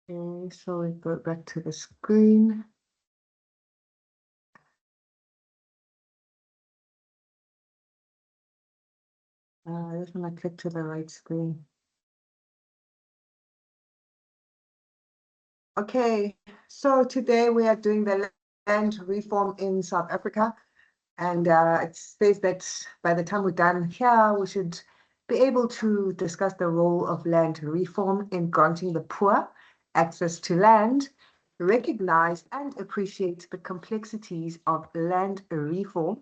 Okay, so we go back to the screen. I just want to click to the right screen. Okay, so today we are doing the land reform in South Africa. And it says that by the time we're done here, we should be able to discuss the role of land reform in granting the poor access to land, recognize and appreciate the complexities of land reform,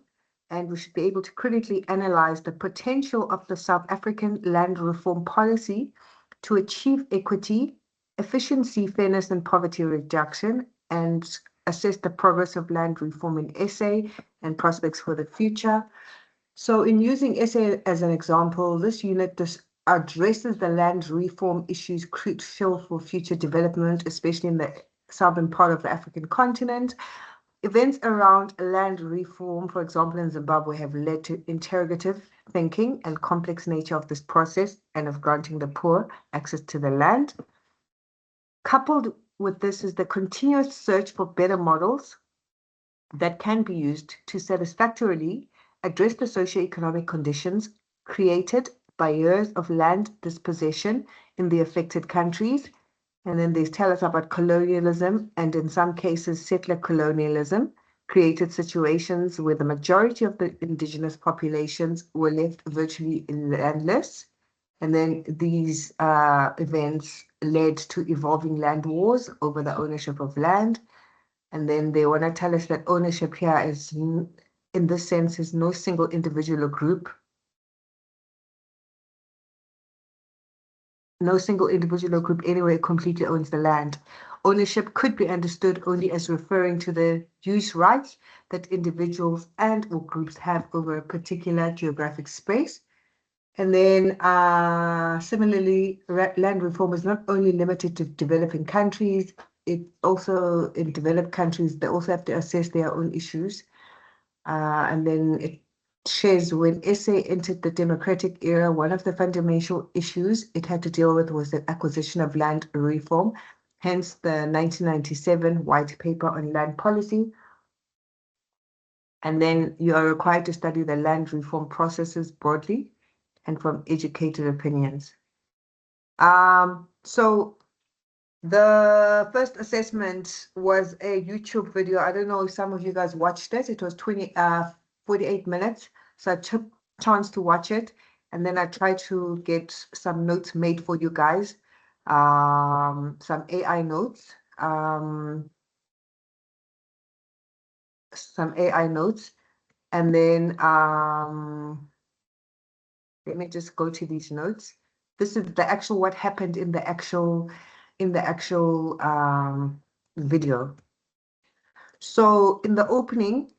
and we should be able to critically analyze the potential of the South African land reform policy to achieve equity, efficiency, fairness, and poverty reduction, and assess the progress of land reform in SA and prospects for the future. So in using SA as an example, this unit addresses the land reform issues crucial for future development, especially in the southern part of the African continent. Events around land reform, for example, in Zimbabwe, have led to interrogative thinking and complex nature of this process and of granting the poor access to the land. Coupled with this is the continuous search for better models that can be used to satisfactorily address the socioeconomic conditions created by years of land dispossession in the affected countries. And then they tell us about colonialism, and in some cases, settler colonialism created situations where the majority of the indigenous populations were left virtually landless. And then these events led to evolving land wars over the ownership of land. And then they want to tell us that ownership here is, in this sense, is no single individual or group. No single individual or group anywhere completely owns the land. Ownership could be understood only as referring to the use rights that individuals and or groups have over a particular geographic space. And then similarly, land reform is not only limited to developing countries, it also in developed countries, they also have to assess their own issues. And then it shares when SA entered the democratic era, one of the fundamental issues it had to deal with was the acquisition of land reform, hence the 1997 White Paper on Land Policy. And then you are required to study the land reform processes broadly and from educated opinions. So the first assessment was a YouTube video. I don't know if some of you guys watched it. It was 48 minutes. So I took chance to watch it. And then I tried to get some notes made for you guys. Some AI notes. Some AI notes. And then let me just go to these notes. This is the actual what happened in the actual video. So in the opening,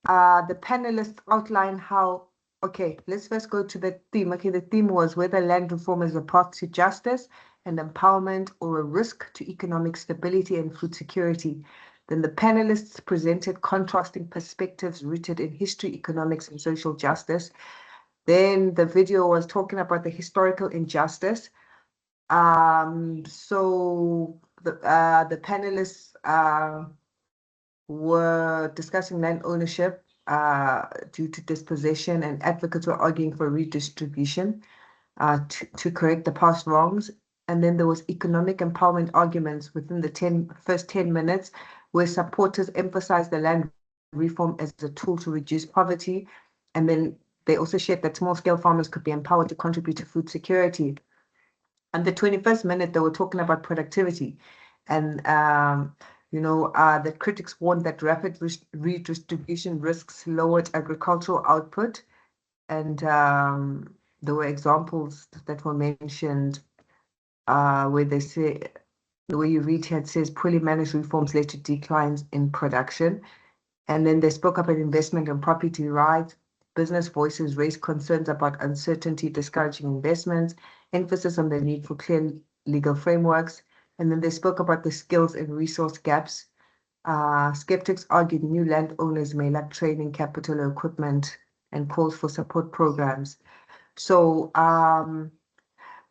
the panelists outline how, okay, let's first go to the theme. Okay, the theme was whether land reform is a path to justice and empowerment or a risk to economic stability and food security. Then the panelists presented contrasting perspectives rooted in history, economics, and social justice. Then the video was talking about the historical injustice. So the panelists were discussing land ownership due to dispossession, and advocates were arguing for redistribution to correct the past wrongs. And then there was economic empowerment arguments within the first 10 minutes, where supporters emphasized the land reform as a tool to reduce poverty. And then they also shared that small-scale farmers could be empowered to contribute to food security. And the 21st minute, they were talking about productivity. And the critics warned that rapid redistribution risks lowered agricultural output. And there were examples that were mentioned where they say, the way you read here, it says poorly managed reforms led to declines in production. And then they spoke about investment and property rights. Business voices raised concerns about uncertainty, discouraging investments, emphasis on the need for clear legal frameworks. And then they spoke about the skills and resource gaps. Skeptics argued new landowners may lack training, capital, or equipment, and calls for support programs. So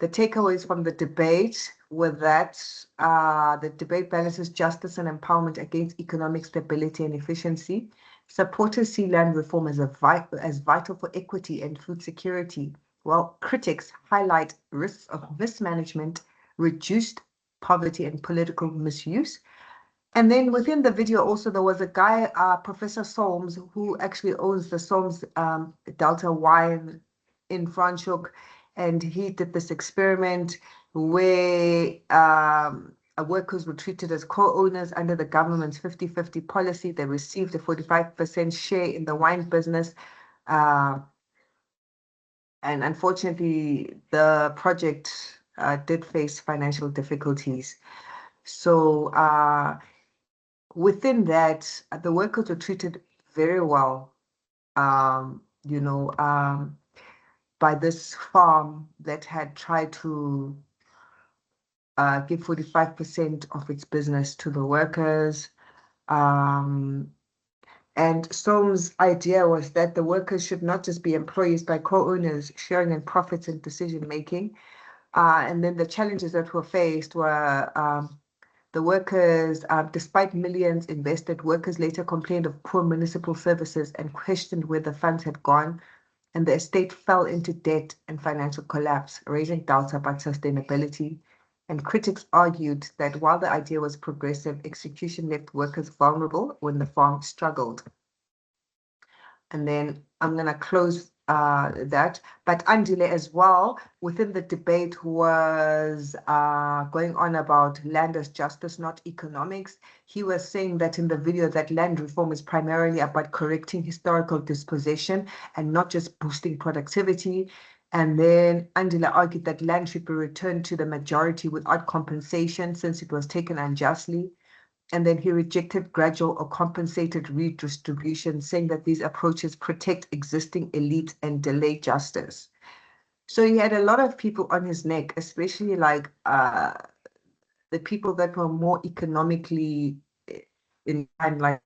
the takeaways from the debate with that, the debate balances justice and empowerment against economic stability and efficiency. Supporters see land reform as vital for equity and food security, while critics highlight risks of mismanagement, reduced poverty, and political misuse. And then within the video also, there was a guy, Professor Solms, who actually owns the Solms Delta wine in Franschhoek. And he did this experiment where workers were treated as co-owners under the government's 50-50 policy. They received a 45% share in the wine business. And unfortunately, the project did face financial difficulties. So within that, the workers were treated very well, by this farm that had tried to give 45% of its business to the workers. And Soam's idea was that the workers should not just be employees, but co-owners sharing in profits and decision-making. And then the challenges that were faced were the workers, despite millions invested, workers later complained of poor municipal services and questioned where the funds had gone, and the estate fell into debt and financial collapse, raising doubts about sustainability. And critics argued that while the idea was progressive, execution left workers vulnerable when the farm struggled. And then I'm going to close that. But Andile as well, within the debate, was going on about land as justice, not economics. He was saying that in the video that land reform is primarily about correcting historical dispossession and not just boosting productivity. And then Andile argued that land should be returned to the majority without compensation since it was taken unjustly. And then he rejected gradual or compensated redistribution, saying that these approaches protect existing elites and delay justice. So he had a lot of people on his neck, especially like the people that were more economically inclined, like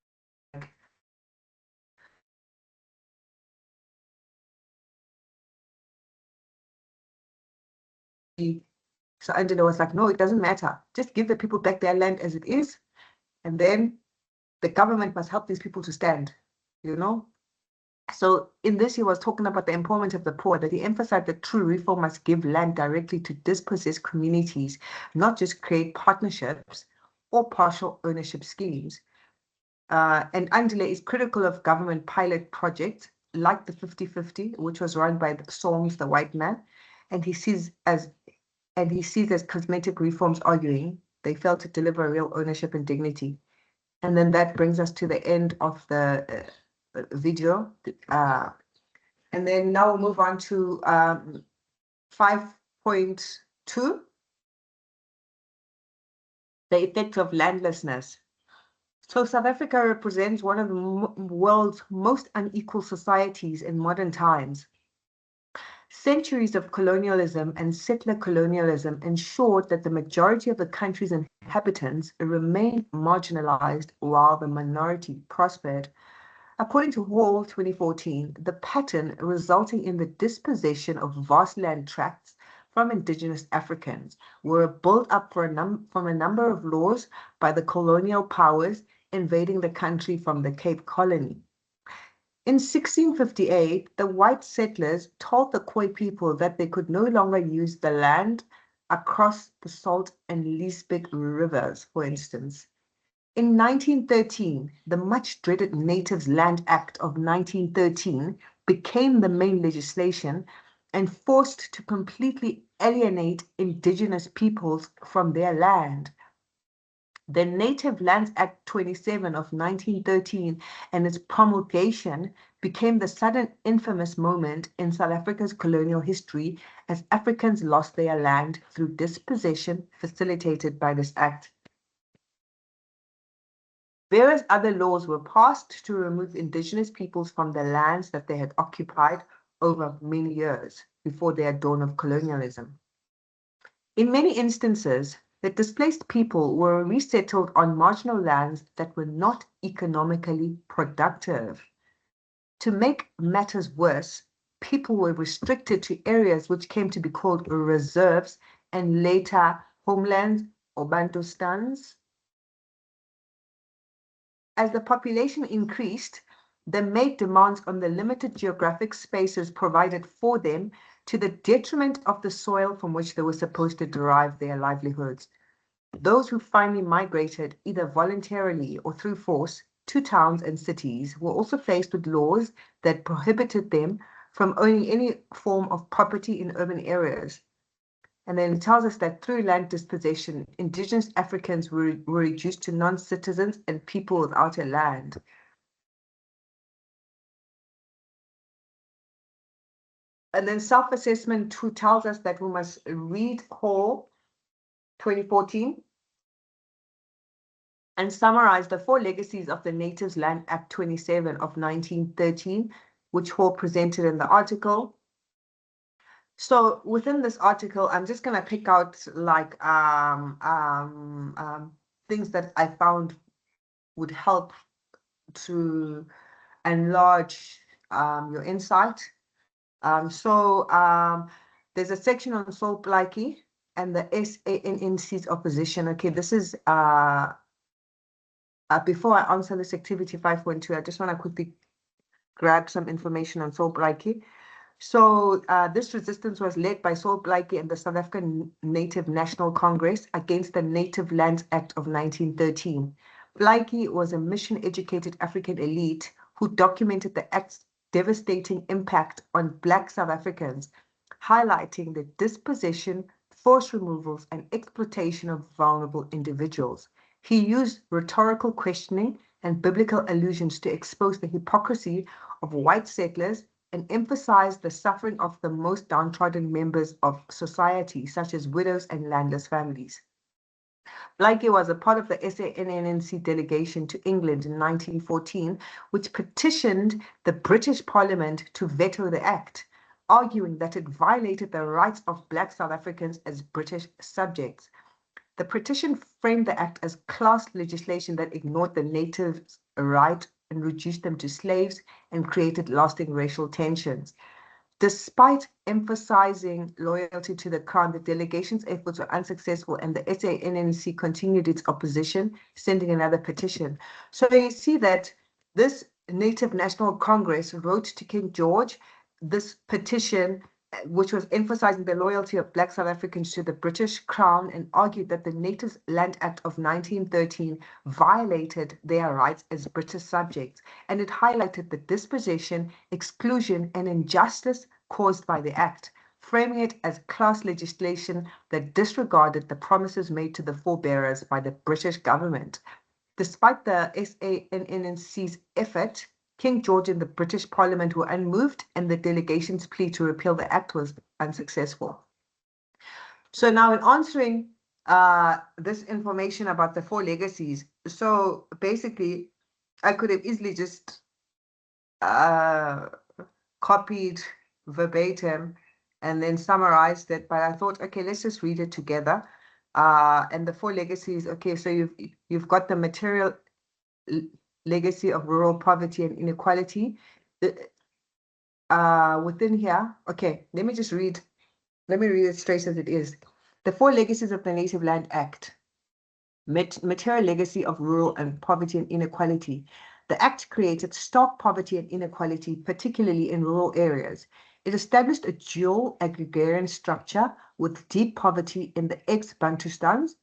so Angela was like, no, it doesn't matter. Just give the people back their land as it is. And then the government must help these people to stand, you know? So in this, he was talking about the empowerment of the poor, that he emphasized that true reform must give land directly to dispossessed communities, not just create partnerships or partial ownership schemes. And Andile is critical of government pilot projects like the 50-50, which was run by Solms, the white man, and he sees as cosmetic reforms, arguing they failed to deliver real ownership and dignity. And then that brings us to the end of the video. And then now we'll move on to 5.2, the effects of landlessness. So South Africa represents one of the world's most unequal societies in modern times. Centuries of colonialism and settler colonialism ensured that the majority of the country's inhabitants remained marginalized while the minority prospered. According to Hall 2014, the pattern resulting in the dispossession of vast land tracts from indigenous Africans were built up from a number of laws by the colonial powers invading the country from the Cape Colony. In 1658, the white settlers told the Khoi people that they could no longer use the land across the Salt and Liesbeek rivers, for instance. In 1913, the much-dreaded Natives Land Act of 1913 became the main legislation and forced to completely alienate indigenous peoples from their land. The Native Lands Act 27 of 1913 and its promulgation became the sudden infamous moment in South Africa's colonial history as Africans lost their land through dispossession facilitated by this act. Various other laws were passed to remove indigenous peoples from the lands that they had occupied over many years before the dawn of colonialism. In many instances, the displaced people were resettled on marginal lands that were not economically productive. To make matters worse, people were restricted to areas which came to be called reserves and later homelands, or Bantustans. As the population increased, they made demands on the limited geographic spaces provided for them to the detriment of the soil from which they were supposed to derive their livelihoods. Those who finally migrated, either voluntarily or through force, to towns and cities were also faced with laws that prohibited them from owning any form of property in urban areas. And then it tells us that through land dispossession, indigenous Africans were reduced to non-citizens and people without a land. And then self-assessment 2 tells us that we must read Hall 2014 and summarize the 4 legacies of the Natives Land Act 27 of 1913, which Hall presented in the article. So within this article, I'm just going to pick out like things that I found would help to enlarge your insight. There's a section on Sol Plaatje and the SANNC's opposition. Okay, this is before I answer this activity 5.2, I just want to quickly grab some information on Sol Plaatje. So this resistance was led by Sol Plaatje and the South African Native National Congress against the Native Lands Act of 1913. Plaatje was a mission-educated African elite who documented the act's devastating impact on Black South Africans, highlighting the dispossession, forced removals, and exploitation of vulnerable individuals. He used rhetorical questioning and biblical allusions to expose the hypocrisy of white settlers and emphasized the suffering of the most downtrodden members of society, such as widows and landless families. Plaatje was a part of the SANNC delegation to England in 1914, which petitioned the British Parliament to veto the act, arguing that it violated the rights of Black South Africans as British subjects. The petition framed the act as class legislation that ignored the natives' right and reduced them to slaves and created lasting racial tensions. Despite emphasizing loyalty to the crown, the delegation's efforts were unsuccessful and the SANNC continued its opposition, sending another petition. So you see that this Native National Congress wrote to King George this petition, which was emphasizing the loyalty of Black South Africans to the British Crown, and argued that the Natives Land Act of 1913 violated their rights as British subjects, and it highlighted the dispossession, exclusion, and injustice caused by the act, framing it as class legislation that disregarded the promises made to the forebearers by the British government. Despite the SANNC's effort, King George and the British Parliament were unmoved, and the delegation's plea to repeal the act was unsuccessful. So now in answering this information about the 4 legacies, so basically I could have easily just copied verbatim and then summarized it, but I thought, okay, let's just read it together. And the 4 legacies, okay, so you've got the material legacy of rural poverty and inequality. Within here, okay, let me read it straight as it is. The 4 legacies of the Native Land Act. Material legacy of rural and poverty and inequality. The Act created stark poverty and inequality, particularly in rural areas. It established a dual agrarian structure with deep poverty in the ex-Bantustans,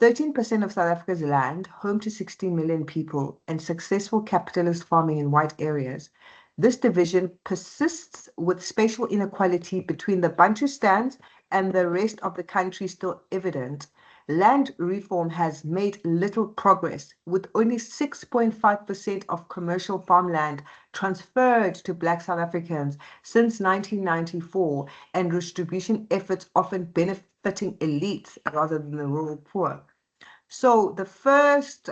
13% of South Africa's land, home to 16 million people, and successful capitalist farming in white areas. This division persists with spatial inequality between the Bantustans and the rest of the country still evident. Land reform has made little progress, with only 6.5% of commercial farmland transferred to Black South Africans since 1994, and redistribution efforts often benefiting elites rather than the rural poor. So the first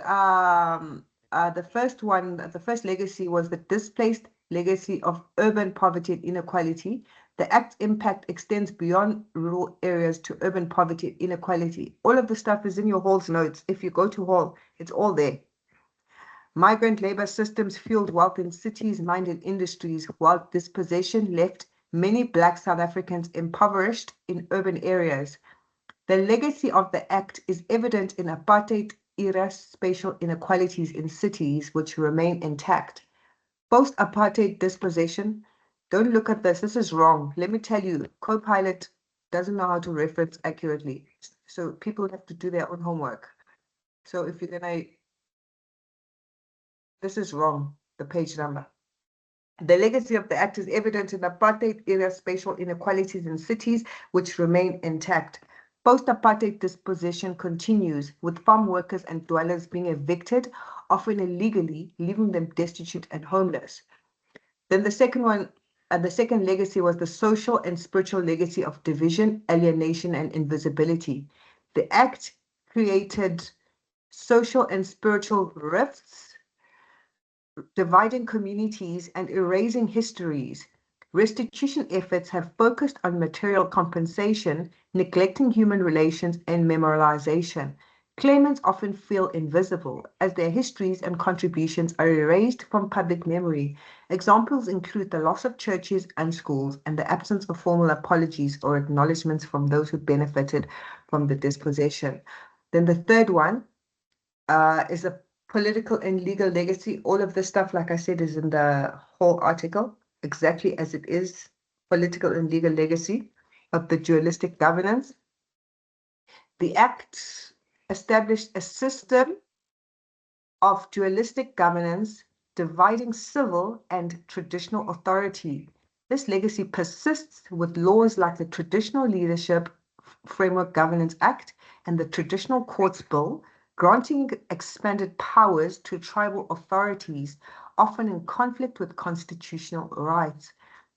legacy was the displaced legacy of urban poverty and inequality. The Act's impact extends beyond rural areas to urban poverty and inequality. All of the stuff is in your Hall's notes. If you go to Hall, it's all there. Migrant labor systems fueled wealth in cities, minded industries, while dispossession left many Black South Africans impoverished in urban areas. The legacy of the Act is evident in apartheid-era spatial inequalities in cities which remain intact. Post-apartheid dispossession, don't look at this, this is wrong. Let me tell you, Copilot doesn't know how to reference accurately. So people have to do their own homework. So if you're gonna, this is wrong, the page number. The legacy of the Act is evident in apartheid-era spatial inequalities in cities which remain intact. Post-apartheid dispossession continues, with farm workers and dwellers being evicted, often illegally, leaving them destitute and homeless. Then the second legacy was the social and spiritual legacy of division, alienation, and invisibility. The Act created social and spiritual rifts, dividing communities and erasing histories. Restitution efforts have focused on material compensation, neglecting human relations and memorialization. Claimants often feel invisible as their histories and contributions are erased from public memory. Examples include the loss of churches and schools and the absence of formal apologies or acknowledgements from those who benefited from the dispossession. Then the third one is a political and legal legacy. All of this stuff, like I said, is in the whole article, exactly as it is, political and legal legacy of the dualistic governance. The Act established a system of dualistic governance, dividing civil and traditional authority. This legacy persists with laws like the Traditional Leadership Framework Governance Act and the Traditional Courts Bill, granting expanded powers to tribal authorities, often in conflict with constitutional rights.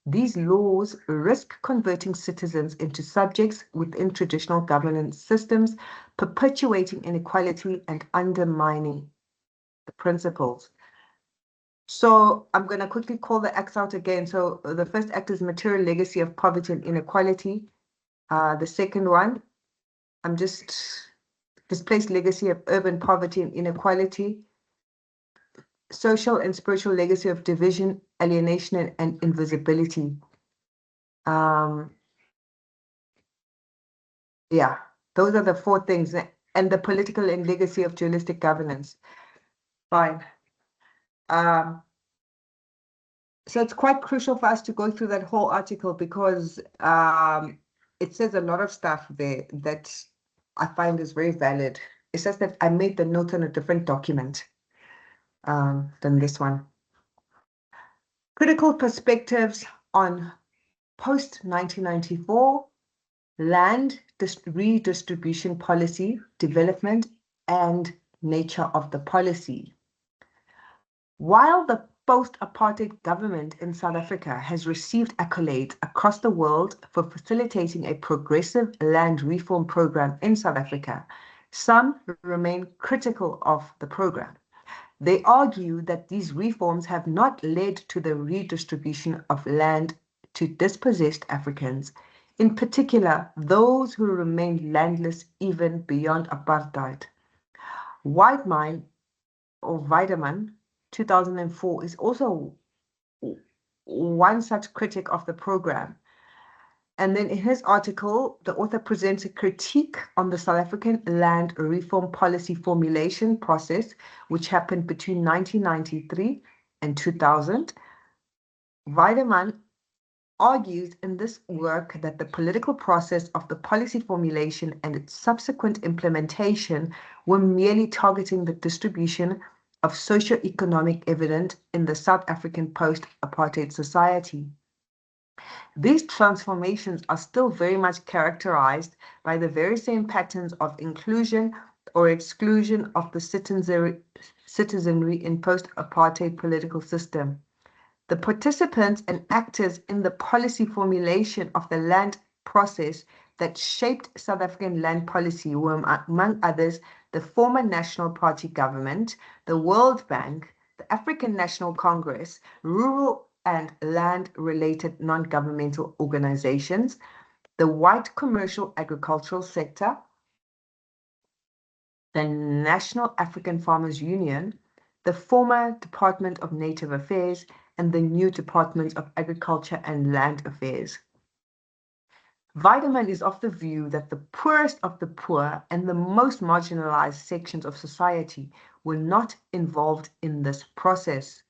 These laws risk converting citizens into subjects within traditional governance systems, perpetuating inequality and undermining the principles. So I'm going to quickly call the acts out again. So the first act is material legacy of poverty and inequality. The second one, I'm just displaced legacy of urban poverty and inequality, social and spiritual legacy of division, alienation, and invisibility. Yeah, those are the four things, and the political and legacy of dualistic governance. Fine. So it's quite crucial for us to go through that whole article because it says a lot of stuff there that I find is very valid. It's just that I made the notes on a different document than this one. Critical perspectives on post-1994 land redistribution policy, development, and nature of the policy. While the post-apartheid government in South Africa has received accolades across the world for facilitating a progressive land reform program in South Africa, some remain critical of the program. They argue that these reforms have not led to the redistribution of land to dispossessed Africans, in particular those who remain landless even beyond apartheid. Weidman, or Weideman, 2004, is also one such critic of the program. And then in his article, the author presents a critique on the South African land reform policy formulation process, which happened between 1993 and 2000. Weideman argues in this work that the political process of the policy formulation and its subsequent implementation were merely targeting the distribution of socio-economic evidence in the South African post-apartheid society. These transformations are still very much characterized by the very same patterns of inclusion or exclusion of the citizenry in post-apartheid political system. The participants and actors in the policy formulation of the land process that shaped South African land policy were, among others, the former National Party government, the World Bank, the African National Congress, rural and land-related non-governmental organizations, the white commercial agricultural sector, the National African Farmers Union, the former Department of Native Affairs, and the new Department of Agriculture and Land Affairs. Weideman is of the view that the poorest of the poor and the most marginalized sections of society were not involved in this process.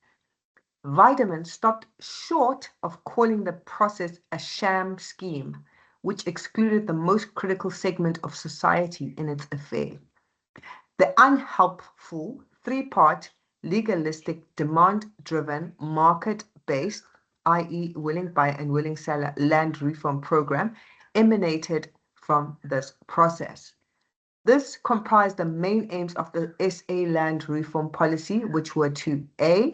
Weideman stopped short of calling the process a sham scheme, which excluded the most critical segment of society in its affair. The unhelpful three-part, legalistic, demand-driven, market-based, i.e. willing buyer and willing seller land reform program emanated from this process. This comprised the main aims of the SA land reform policy, which were to A,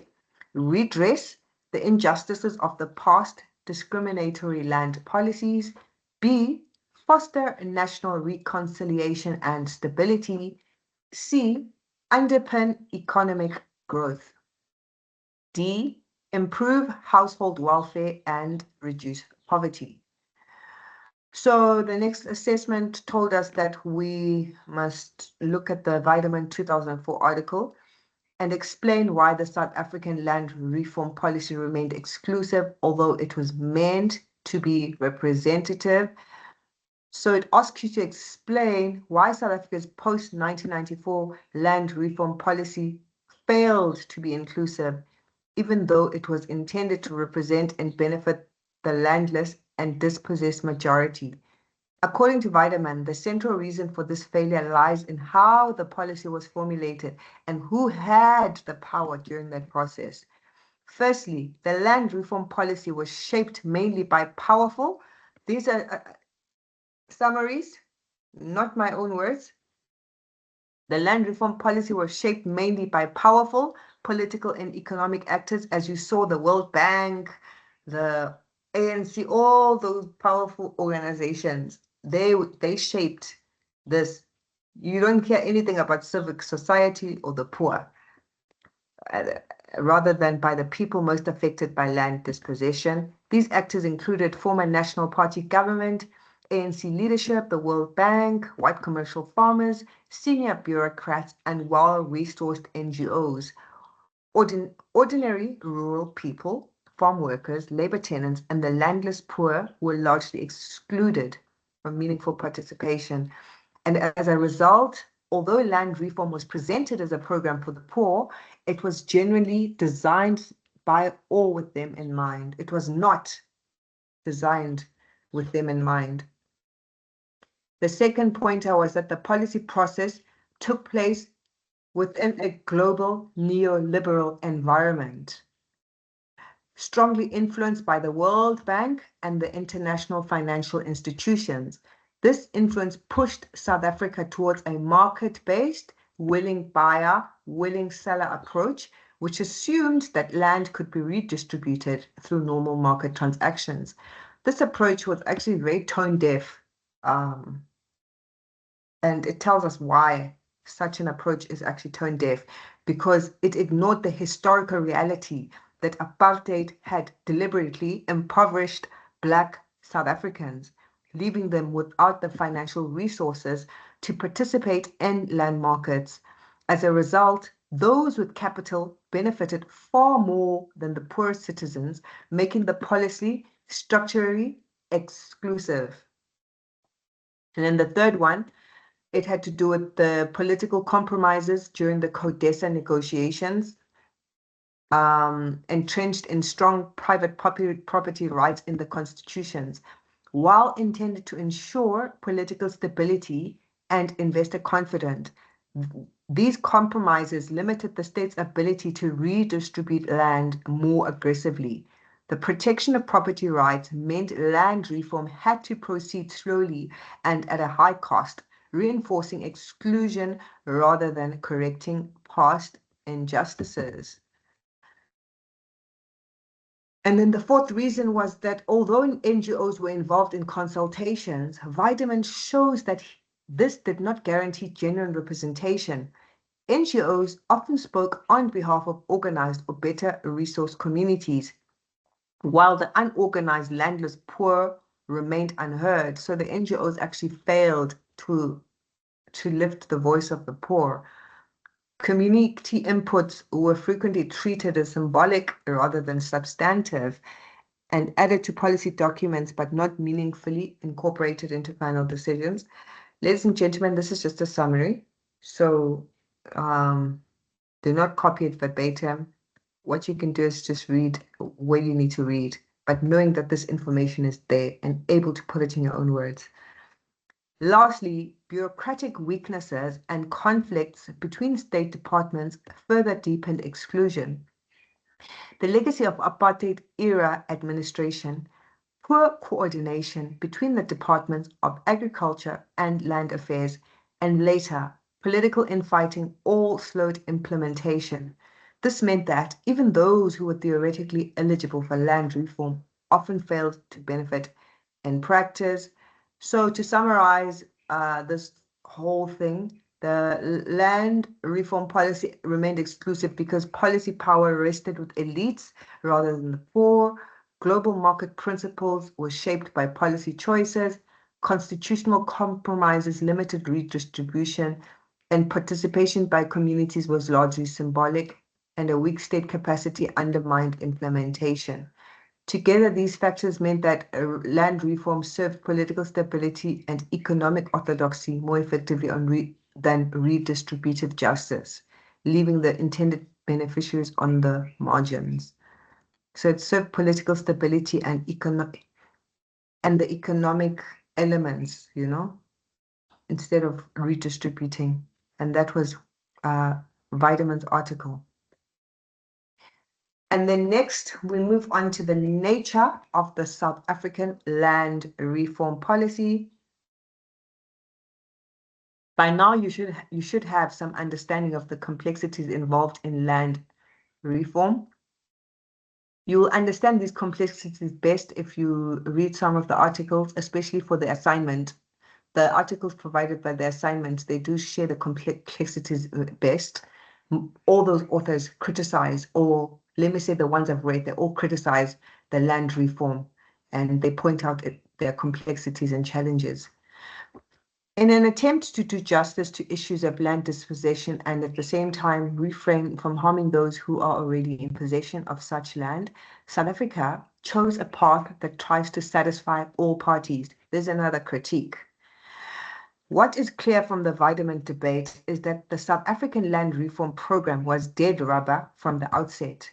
redress the injustices of the past discriminatory land policies, B, foster national reconciliation and stability, C, underpin economic growth, D, improve household welfare and reduce poverty. So the next assessment told us that we must look at the Weideman 2004 article and explain why the South African land reform policy remained exclusive, although it was meant to be representative. So it asks you to explain why South Africa's post-1994 land reform policy failed to be inclusive, even though it was intended to represent and benefit the landless and dispossessed majority. According to Weideman, the central reason for this failure lies in how the policy was formulated and who had the power during that process. Firstly, the land reform policy was shaped mainly by powerful, these are summaries, not my own words. The land reform policy was shaped mainly by powerful political and economic actors, as you saw, the World Bank, the ANC, all those powerful organizations. They shaped this. You don't care anything about civic society or the poor, rather than by the people most affected by land dispossession. These actors included former National Party government, ANC leadership, the World Bank, white commercial farmers, senior bureaucrats, and well-resourced NGOs. Ordinary rural people, farm workers, labor tenants, and the landless poor were largely excluded from meaningful participation. And as a result, although land reform was presented as a program for the poor, it was generally designed by or with them in mind. It was not designed with them in mind. The second pointer was that the policy process took place within a global neoliberal environment, strongly influenced by the World Bank and the international financial institutions. This influence pushed South Africa towards a market-based, willing buyer, willing seller approach, which assumed that land could be redistributed through normal market transactions. This approach was actually very tone deaf, and it tells us why such an approach is actually tone deaf, because it ignored the historical reality that apartheid had deliberately impoverished Black South Africans, leaving them without the financial resources to participate in land markets. As a result, those with capital benefited far more than the poor citizens, making the policy structurally exclusive. And then the third one, it had to do with the political compromises during the CODESA negotiations, entrenched in strong private property rights in the constitutions. While intended to ensure political stability and investor confidence, these compromises limited the state's ability to redistribute land more aggressively. The protection of property rights meant land reform had to proceed slowly and at a high cost, reinforcing exclusion rather than correcting past injustices. And then the fourth reason was that although NGOs were involved in consultations, Weideman shows that this did not guarantee genuine representation. NGOs often spoke on behalf of organized or better resource communities, while the unorganized landless poor remained unheard. So the NGOs actually failed to lift the voice of the poor. Community inputs were frequently treated as symbolic rather than substantive. and added to policy documents, but not meaningfully incorporated into final decisions. Ladies and gentlemen, this is just a summary. So do not copy it verbatim. What you can do is just read where you need to read, but knowing that this information is there and able to put it in your own words. Lastly, bureaucratic weaknesses and conflicts between state departments further deepened exclusion. The legacy of apartheid-era administration, poor coordination between the departments of agriculture and land affairs, and later, political infighting all slowed implementation. This meant that even those who were theoretically eligible for land reform often failed to benefit in practice. So to summarize this whole thing, the land reform policy remained exclusive because policy power rested with elites rather than the poor. Global market principles were shaped by policy choices. Constitutional compromises limited redistribution, and participation by communities was largely symbolic, and a weak state capacity undermined implementation. Together, these factors meant that land reform served political stability and economic orthodoxy more effectively than redistributive justice, leaving the intended beneficiaries on the margins. So it served political stability and the economic elements, instead of redistributing. And that was Weideman's article. And then next, we move on to the nature of the South African land reform policy. By now, you should have some understanding of the complexities involved in land reform. You will understand these complexities best if you read some of the articles, especially for the assignment. The articles provided by the assignment, they do share the complexities best. All those authors criticize, or let me say the ones I've read, they all criticize the land reform, and they point out their complexities and challenges. In an attempt to do justice to issues of land dispossession and at the same time refrain from harming those who are already in possession of such land, South Africa chose a path that tries to satisfy all parties. There's another critique. What is clear from the Weideman debate is that the South African land reform program was dead rubber from the outset.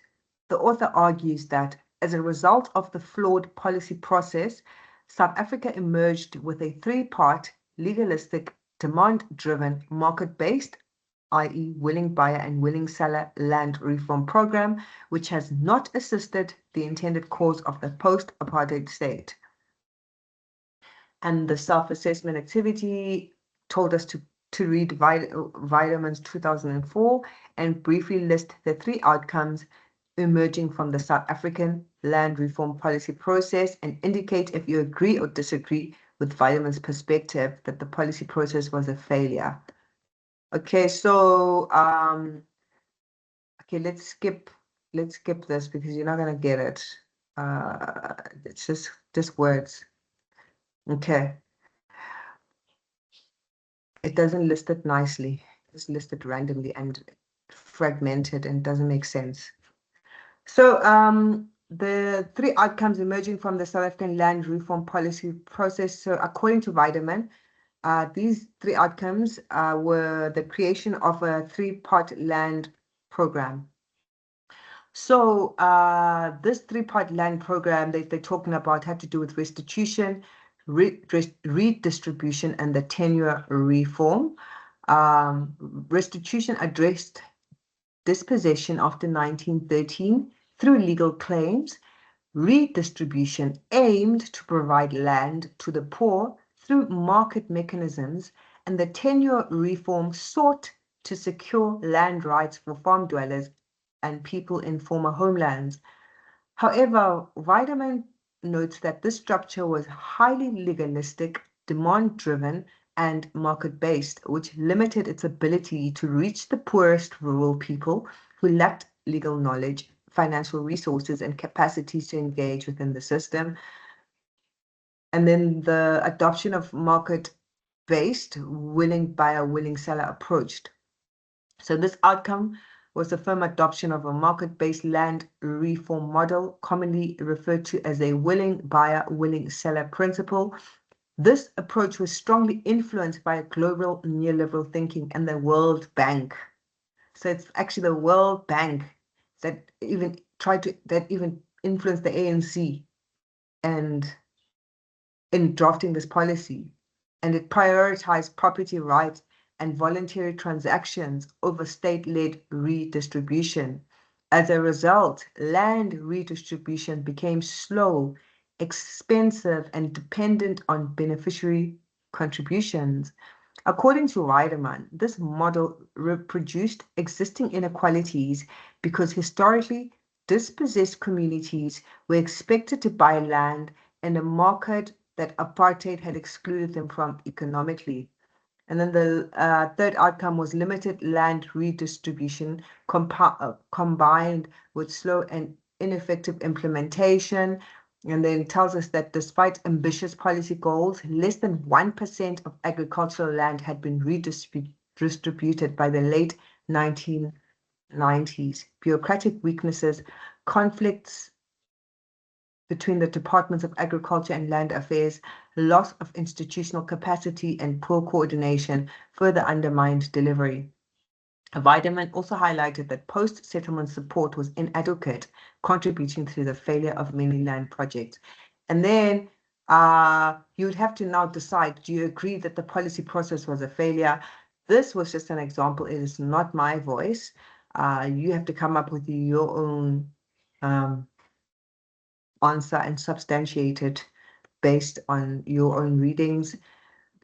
The author argues that as a result of the flawed policy process, South Africa emerged with a three-part, legalistic, demand-driven, market-based, i.e. willing buyer and willing seller land reform program, which has not assisted the intended cause of the post-apartheid state. And the self-assessment activity told us to read Weideman's 2004 and briefly list the three outcomes emerging from the South African land reform policy process and indicate if you agree or disagree with Weideman's perspective that the policy process was a failure. Okay, so okay, let's skip this because you're not gonna get it. It's just words. Okay. It doesn't list it nicely. It's listed randomly and fragmented and doesn't make sense. So the three outcomes emerging from the South African land reform policy process. So according to Weideman, these three outcomes were the creation of a three-part land program. So this three-part land program that they're talking about had to do with restitution, redistribution, and the tenure reform. Restitution addressed dispossession after 1913 through legal claims. Redistribution aimed to provide land to the poor through market mechanisms, and the tenure reform sought to secure land rights for farm dwellers and people in former homelands. However, Weideman notes that this structure was highly legalistic, demand-driven, and market-based, which limited its ability to reach the poorest rural people who lacked legal knowledge, financial resources, and capacities to engage within the system. And then the adoption of market-based, willing buyer, willing seller approach. So this outcome was the firm adoption of a market-based land reform model, commonly referred to as a willing buyer, willing seller principle. This approach was strongly influenced by global neoliberal thinking and the World Bank. So it's actually the World Bank that even influenced the ANC and in drafting this policy. And it prioritized property rights and voluntary transactions over state-led redistribution. As a result, land redistribution became slow, expensive, and dependent on beneficiary contributions. According to Weideman, this model reproduced existing inequalities because historically dispossessed communities were expected to buy land in a market that apartheid had excluded them from economically. And then the third outcome was limited land redistribution combined with slow and ineffective implementation. And then it tells us that despite ambitious policy goals, less than 1% of agricultural land had been redistributed by the late 1990s. Bureaucratic weaknesses, conflicts between the Departments of Agriculture and Land Affairs, loss of institutional capacity, and poor coordination further undermined delivery. Weideman also highlighted that post-settlement support was inadequate, contributing to the failure of many land projects. And then you would have to now decide, do you agree that the policy process was a failure? This was just an example. It is not my voice. You have to come up with your own answer and substantiate it based on your own readings.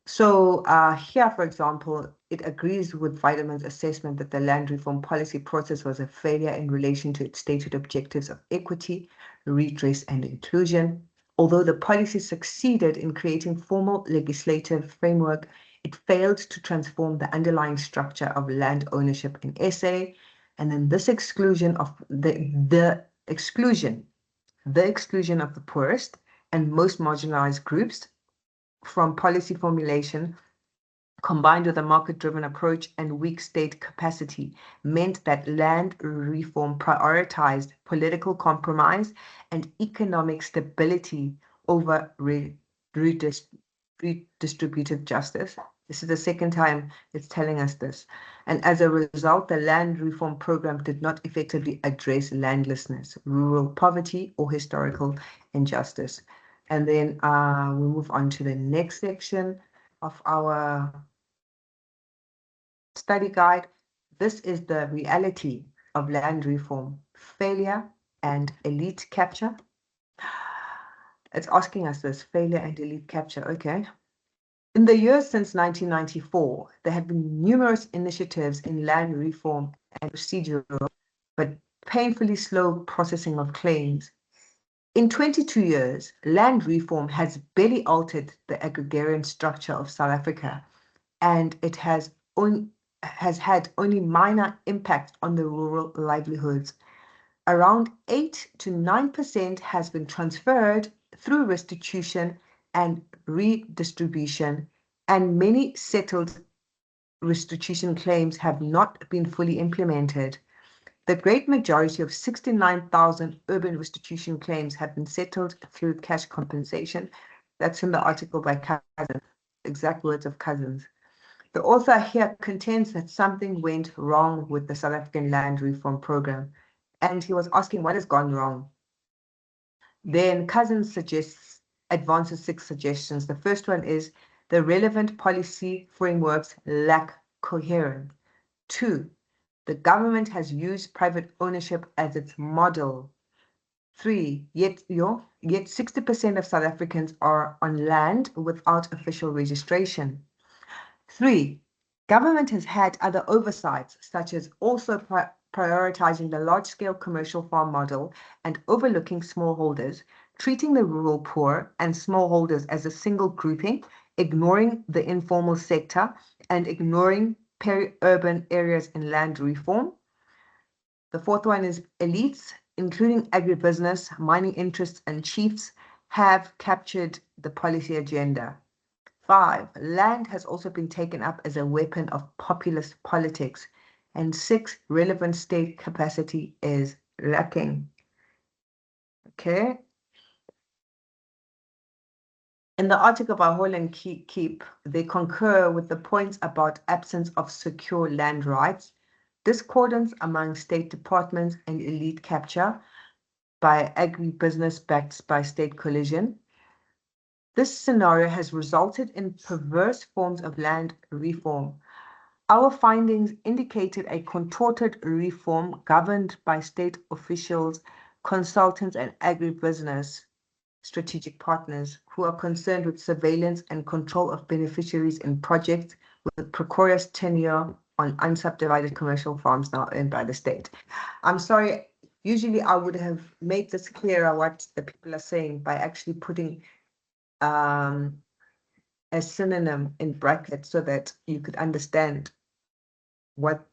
So here, for example, it agrees with Weideman's assessment that the land reform policy process was a failure in relation to its stated objectives of equity, redress, and inclusion. Although the policy succeeded in creating formal legislative framework, it failed to transform the underlying structure of land ownership in SA. And then this exclusion of the exclusion of the poorest and most marginalized groups from policy formulation, combined with a market-driven approach and weak state capacity, meant that land reform prioritized political compromise and economic stability over redistributive justice. This is the second time it's telling us this. And as a result, the land reform program did not effectively address landlessness, rural poverty, or historical injustice. And then we move on to the next section of our study guide. This is the reality of land reform, failure and elite capture. It's asking us this, failure and elite capture, okay. In the years since 1994, there have been numerous initiatives in land reform and procedural, but painfully slow processing of claims. In 22 years, land reform has barely altered the agrarian structure of South Africa, and it has had only minor impact on the rural livelihoods. Around 8 to 9% has been transferred through restitution and redistribution, and many settled restitution claims have not been fully implemented. The great majority of 69,000 urban restitution claims have been settled through cash compensation. That's in the article by Cousins, exact words of Cousins. The author here contends that something went wrong with the South African land reform program, and he was asking what has gone wrong. Then Cousins advances 6 suggestions. The first one is the relevant policy frameworks lack coherence. 2, the government has used private ownership as its model. 3, yet 60% of South Africans are on land without official registration. 3, government has had other oversights, such as also prioritizing the large-scale commercial farm model and overlooking smallholders, treating the rural poor and smallholders as a single grouping, ignoring the informal sector, and ignoring peri-urban areas in land reform. The fourth one is elites, including agribusiness, mining interests, and chiefs, have captured the policy agenda. 5, land has also been taken up as a weapon of populist politics. And 6, relevant state capacity is lacking. Okay. In the article by Hall and Keep, they concur with the points about absence of secure land rights, discordance among state departments, and elite capture by agribusiness backed by state collision. This scenario has resulted in perverse forms of land reform. Our findings indicated a contorted reform governed by state officials, consultants, and agribusiness strategic partners who are concerned with surveillance and control of beneficiaries in projects with precarious tenure on unsubdivided commercial farms now owned by the state. I'm sorry, usually I would have made this clearer what the people are saying by actually putting a synonym in brackets so that you could understand what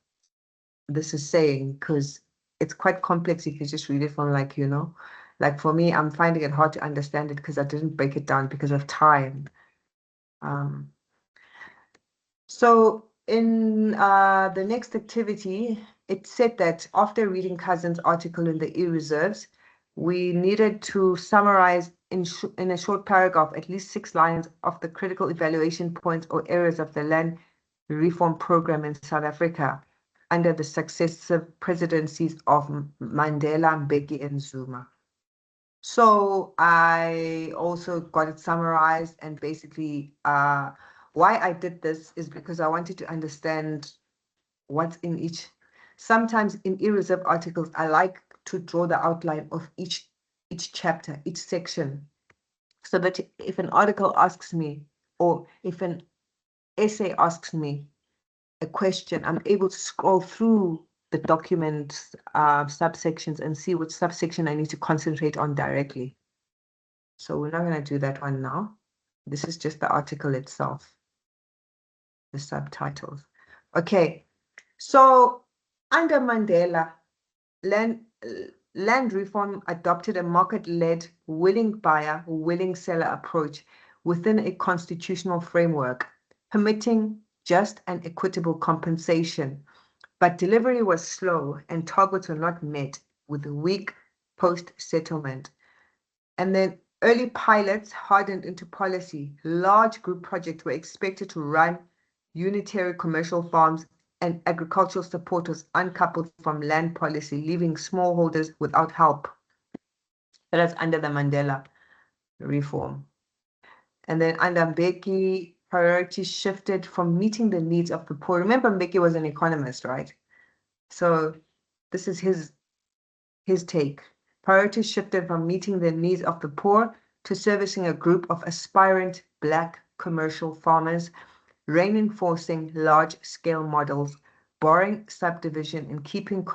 this is saying, because it's quite complex if you just read it from like for me, I'm finding it hard to understand it because I didn't break it down because of time. So in the next activity, it said that after reading Cousin's article in the e-reserves, we needed to summarize in a short paragraph at least 6 lines of the critical evaluation points or areas of the land reform program in South Africa under the successive presidencies of Mandela, Mbeki, and Zuma. So I also got it summarized, and basically why I did this is because I wanted to understand what's in each. Sometimes in e-reserve articles, I like to draw the outline of each chapter, each section, so that if an article asks me, or if an essay asks me a question, I'm able to scroll through the document subsections and see which subsection I need to concentrate on directly. So we're not going to do that one now. This is just the article itself, the subtitles. Okay, so under Mandela, land reform adopted a market-led, willing buyer, willing seller approach within a constitutional framework, permitting just and equitable compensation. But delivery was slow and targets were not met with weak post-settlement. And then early pilots hardened into policy. Large group projects were expected to run unitary commercial farms and agricultural supporters uncoupled from land policy, leaving smallholders without help. That's under the Mandela reform. And then under Mbeki, priorities shifted from meeting the needs of the poor. Remember, Mbeki was an economist, right? So this is his take. Priorities shifted from meeting the needs of the poor to servicing a group of aspirant Black commercial farmers, reinforcing large-scale models, barring subdivision, and keeping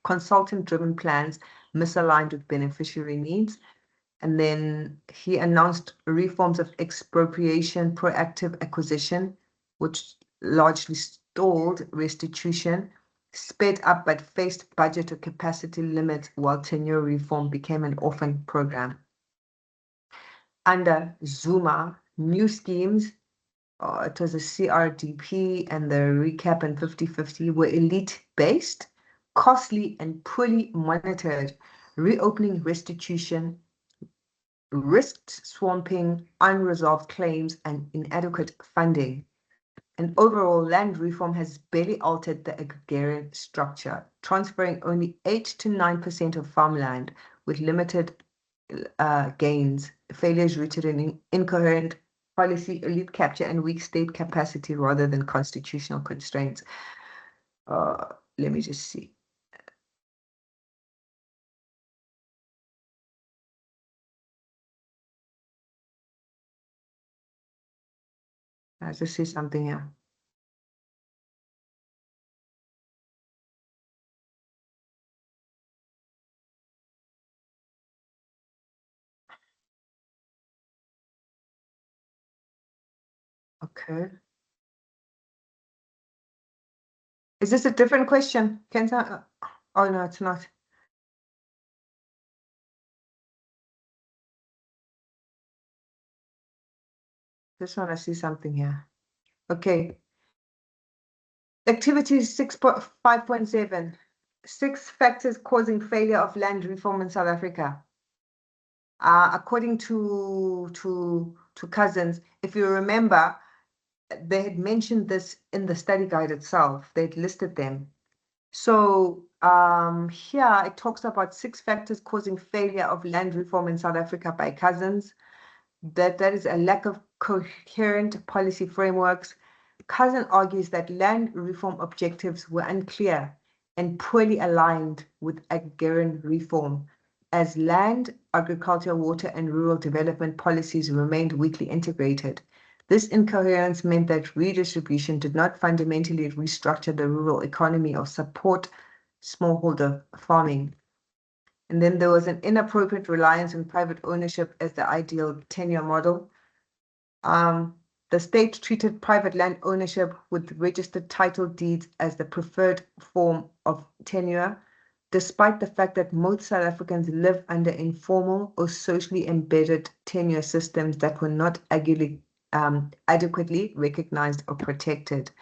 consultant-driven plans misaligned with beneficiary needs. And then he announced reforms of expropriation, proactive acquisition, which largely stalled restitution, sped up but faced budget or capacity limits, while tenure reform became an orphan program. Under Zuma, new schemes, it was a CRDP and the recap and 50-50 were elite-based, costly and poorly monitored, reopening restitution, risked swamping, unresolved claims, and inadequate funding. And overall, land reform has barely altered the agrarian structure, transferring only 8 to 9% of farmland with limited gains, failures rooted in incoherent policy, elite capture, and weak state capacity rather than constitutional constraints. Let me just see. I'll just say something here. Okay. Is this a different question? Oh, no, it's not. Just want to see something here. Okay. Activity 6.5.7, 6 factors causing failure of land reform in South Africa. According to Cousins, if you remember, they had mentioned this in the study guide itself. They'd listed them. So here it talks about 6 factors causing failure of land reform in South Africa by Cousins. That is a lack of coherent policy frameworks. Cousin argues that land reform objectives were unclear and poorly aligned with agrarian reform, as land, agriculture, water, and rural development policies remained weakly integrated. This incoherence meant that redistribution did not fundamentally restructure the rural economy or support smallholder farming. And then there was an inappropriate reliance on private ownership as the ideal tenure model. The state treated private land ownership with registered title deeds as the preferred form of tenure, despite the fact that most South Africans live under informal or socially embedded tenure systems that were not adequately recognized or protected.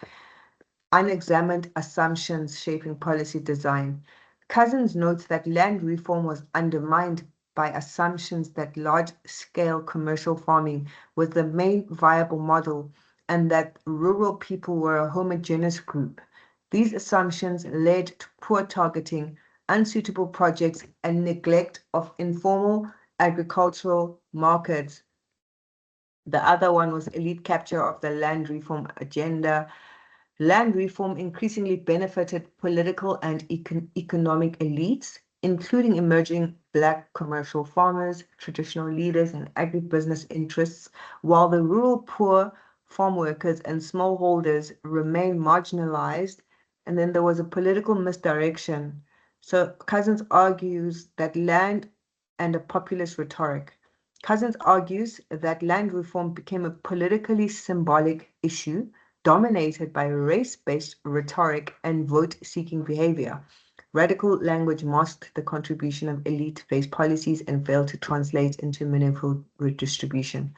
Unexamined assumptions shaping policy design. Cousins notes that land reform was undermined by assumptions that large-scale commercial farming was the main viable model and that rural people were a homogeneous group. These assumptions led to poor targeting, unsuitable projects, and neglect of informal agricultural markets. The other one was elite capture of the land reform agenda. Land reform increasingly benefited political and economic elites, including emerging Black commercial farmers, traditional leaders, and agribusiness interests, while the rural poor, farm workers, and smallholders remain marginalized. And then there was a political misdirection. So Cousins argues that land and a populist rhetoric. Cousins argues that land reform became a politically symbolic issue dominated by race-based rhetoric and vote-seeking behavior. Radical language masked the contribution of elite-based policies and failed to translate into meaningful redistribution.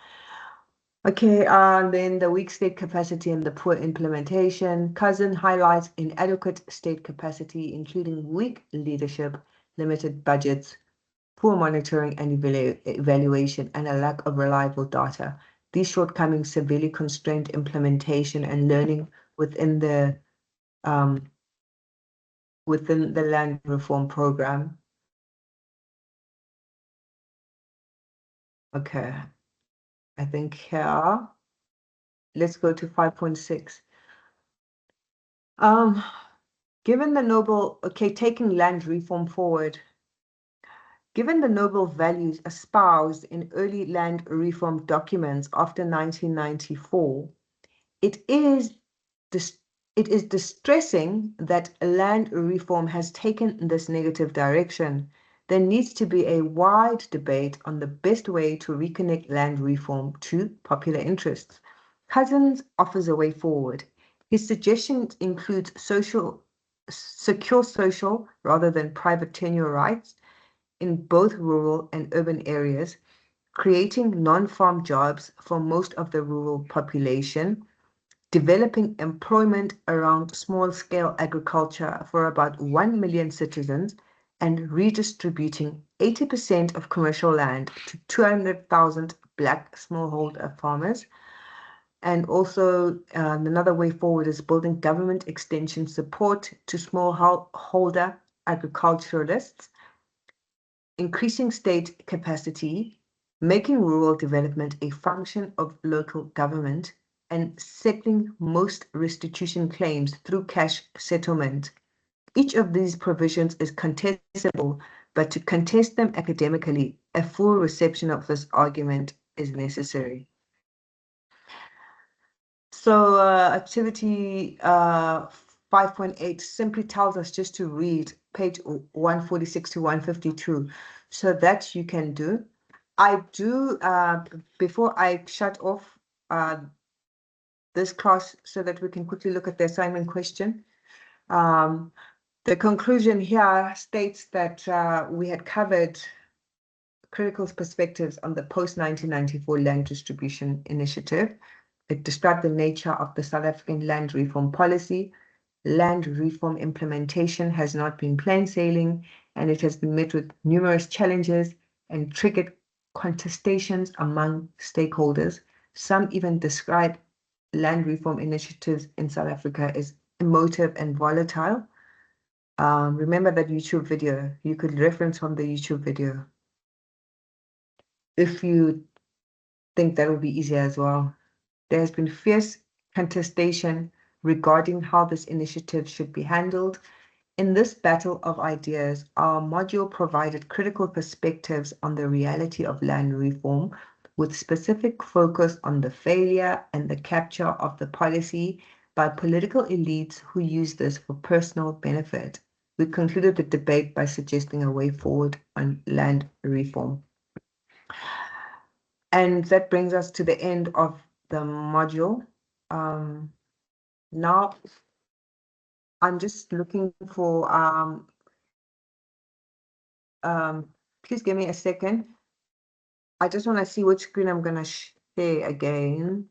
Okay, then the weak state capacity and the poor implementation. Cousin highlights inadequate state capacity, including weak leadership, limited budgets, poor monitoring and evaluation, and a lack of reliable data. These shortcomings severely constrained implementation and learning within the land reform program. Okay, I think here, let's go to 5.6. Given the noble, taking land reform forward. Given the noble values espoused in early land reform documents after 1994, it is distressing that land reform has taken this negative direction. There needs to be a wide debate on the best way to reconnect land reform to popular interests. Cousins offers a way forward. His suggestions include secure social rather than private tenure rights in both rural and urban areas, creating non-farm jobs for most of the rural population, developing employment around small-scale agriculture for about 1 million citizens, and redistributing 80% of commercial land to 200,000 Black smallholder farmers. And also another way forward is building government extension support to smallholder agriculturalists, increasing state capacity, making rural development a function of local government, and settling most restitution claims through cash settlement. Each of these provisions is contestable, but to contest them academically, a full reception of this argument is necessary. So activity 5.8 simply tells us just to read page 146 to 152 so that you can do. I do, before I shut off this class so that we can quickly look at the assignment question. The conclusion here states that we had covered critical perspectives on the post-1994 land distribution initiative. It described the nature of the South African land reform policy, land reform implementation has not been plain sailing, and it has been met with numerous challenges and triggered contestations among stakeholders. Some even describe land reform initiatives in South Africa as emotive and volatile. Remember that YouTube video. You could reference from the YouTube video if you think that would be easier as well. There has been fierce contestation regarding how this initiative should be handled. In this battle of ideas, our module provided critical perspectives on the reality of land reform, with specific focus on the failure and the capture of the policy by political elites who use this for personal benefit. We concluded the debate by suggesting a way forward on land reform. And that brings us to the end of the module. Now, I'm just looking for, please give me a second. I just want to see which screen I'm going to share again.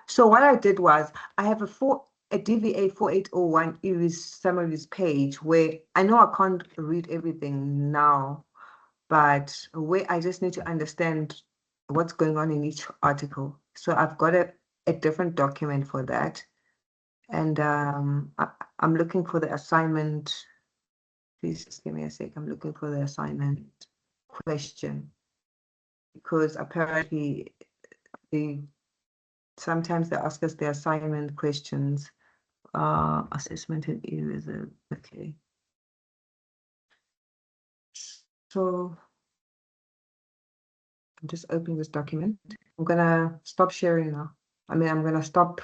So what I did was I have a DVA4801 summaries page where I know I can't read everything now, but where I just need to understand what's going on in each article. So I've got a different document for that. And I'm looking for the assignment. Please just give me a sec. I'm looking for the assignment question, because apparently sometimes they ask us the assignment questions. Assessment and areas. Okay. So I'm just opening this document. I'm gonna stop sharing now. I'm gonna stop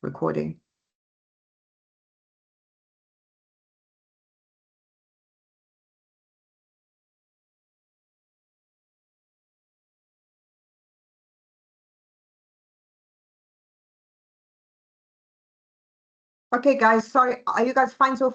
recording. Okay, guys, sorry. Are you guys fine so